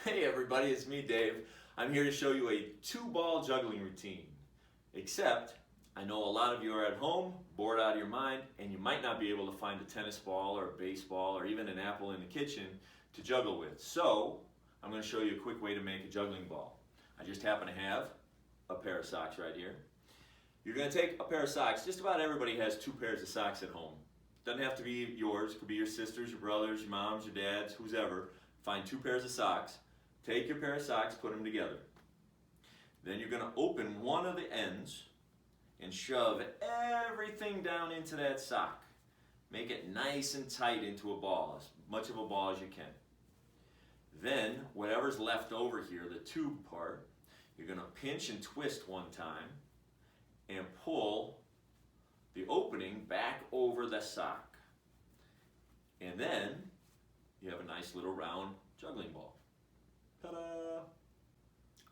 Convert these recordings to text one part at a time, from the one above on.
Hey everybody, it's me Dave. I'm here to show you a 2-ball juggling routine. Except, I know a lot of you are at home, bored out of your mind, and you might not be able to find a tennis ball or a baseball or even an apple in the kitchen to juggle with. So, I'm going to show you a quick way to make a juggling ball. I just happen to have a pair of socks right here. You're going to take a pair of socks. Just about everybody has 2 pairs of socks at home. Doesn't have to be yours. It could be your sisters, your brothers, your moms, your dads, who's ever. Find 2 pairs of socks. Take your pair of socks, put them together. Then you're going to open one of the ends and shove everything down into that sock. Make it nice and tight into a ball, as much of a ball as you can. Then, whatever's left over here, the tube part, you're going to pinch and twist one time and pull the opening back over the sock. And then, you have a nice little round juggling ball. Ta-da!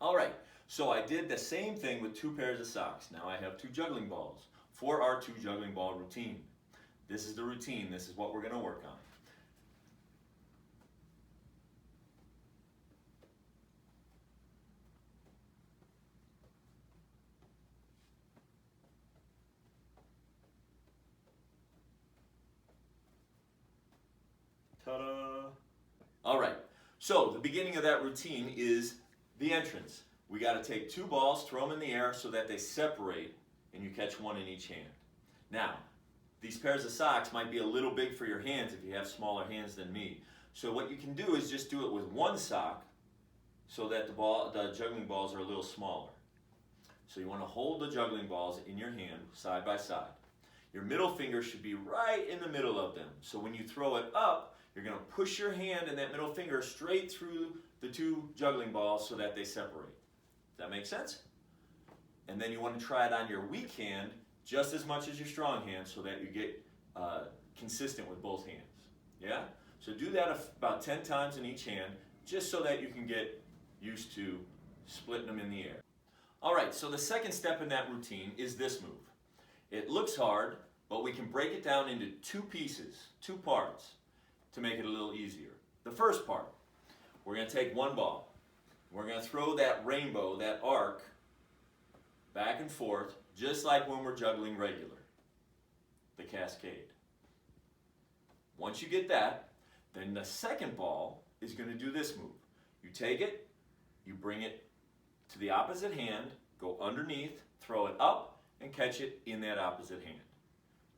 Alright, so I did the same thing with 2 pairs of socks. Now I have 2 juggling balls for our 2 juggling ball routine. This is the routine. This is what we're going to work on. Ta-da! Alright, so the beginning of that routine is the entrance. We got to take 2 balls, throw them in the air so that they separate and you catch one in each hand. Now, these pairs of socks might be a little big for your hands if you have smaller hands than me. So what you can do is just do it with one sock so that the juggling balls are a little smaller. So you want to hold the juggling balls in your hand side by side. Your middle finger should be right in the middle of them. So when you throw it up, you're going to push your hand and that middle finger straight through the 2 juggling balls so that they separate. Does that make sense? And then you want to try it on your weak hand just as much as your strong hand so that you get consistent with both hands. Yeah? So do that about 10 times in each hand just so that you can get used to splitting them in the air. Alright, so the second step in that routine is this move. It looks hard, but we can break it down into 2 pieces, 2 parts, to make it a little easier. The first part, we're going to take 1 ball. We're going to throw that rainbow, that arc, back and forth, just like when we're juggling regular, the cascade. Once you get that, then the second ball is going to do this move. You take it, you bring it to the opposite hand, go underneath, throw it up, and catch it in that opposite hand.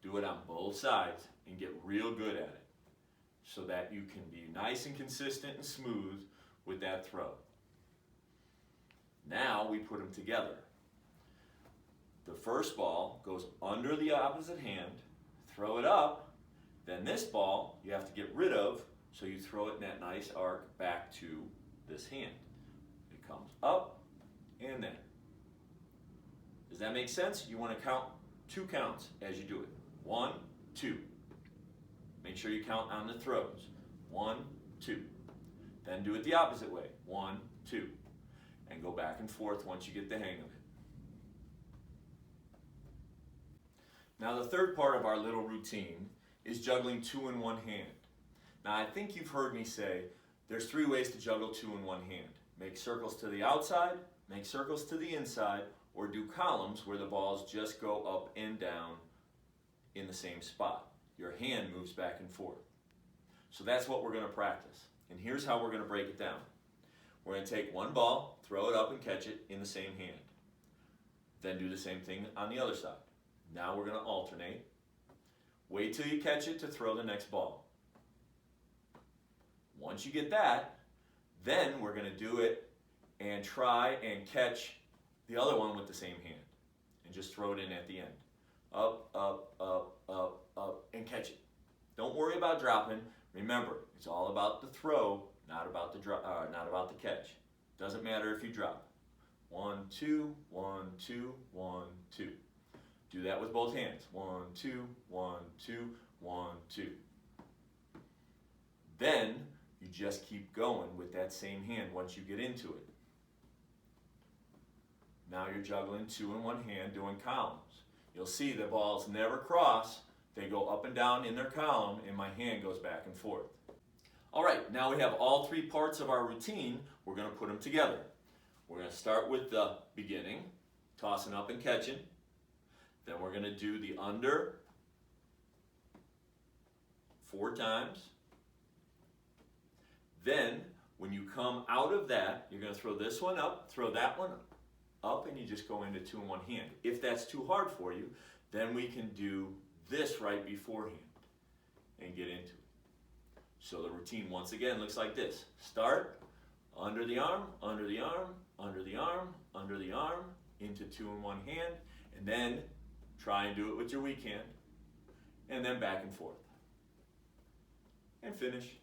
Do it on both sides and get real good at it so that you can be nice and consistent and smooth with that throw. Now we put them together. The first ball goes under the opposite hand, throw it up, then this ball you have to get rid of, so you throw it in that nice arc back to this hand. It comes up and then. Does that make sense? You want to count 2 counts as you do it. 1, 2. Make sure you count on the throws. 1, 2. Then do it the opposite way. 1, 2. And go back and forth once you get the hang of it. Now the third part of our little routine is juggling 2 in one hand. Now I think you've heard me say there's 3 ways to juggle 2 in one hand. Make circles to the outside, make circles to the inside, or do columns where the balls just go up and down in the same spot. Your hand moves back and forth. So that's what we're going to practice. And here's how we're going to break it down. We're going to take 1 ball, throw it up and catch it in the same hand. Then do the same thing on the other side. Now we're going to alternate. Wait till you catch it to throw the next ball. Once you get that, then we're going to do it and try and catch the other one with the same hand. And just throw it in at the end. Up, up, up, up, up, and catch it. Don't worry about dropping. Remember, it's all about the throw, not about the catch. Doesn't matter if you drop. 1, 2, 1, 2, 1, 2. Do that with both hands. 1, 2, 1, 2, 1, 2. Then you just keep going with that same hand once you get into it. Now you're juggling 2 in one hand doing columns. You'll see the balls never cross. They go up and down in their column and my hand goes back and forth. All right, now we have all three parts of our routine. We're going to put them together. We're going to start with the beginning, tossing up and catching. Then we're going to do the under 4 times. Then, when you come out of that, you're going to throw this one up, throw that one up, and you just go into 2 in 1 hand. If that's too hard for you, then we can do this right beforehand and get into it. So the routine once again looks like this. Start, under the arm, under the arm, under the arm, under the arm, into 2 in 1 hand, and then try and do it with your weak hand, and then back and forth. And finish.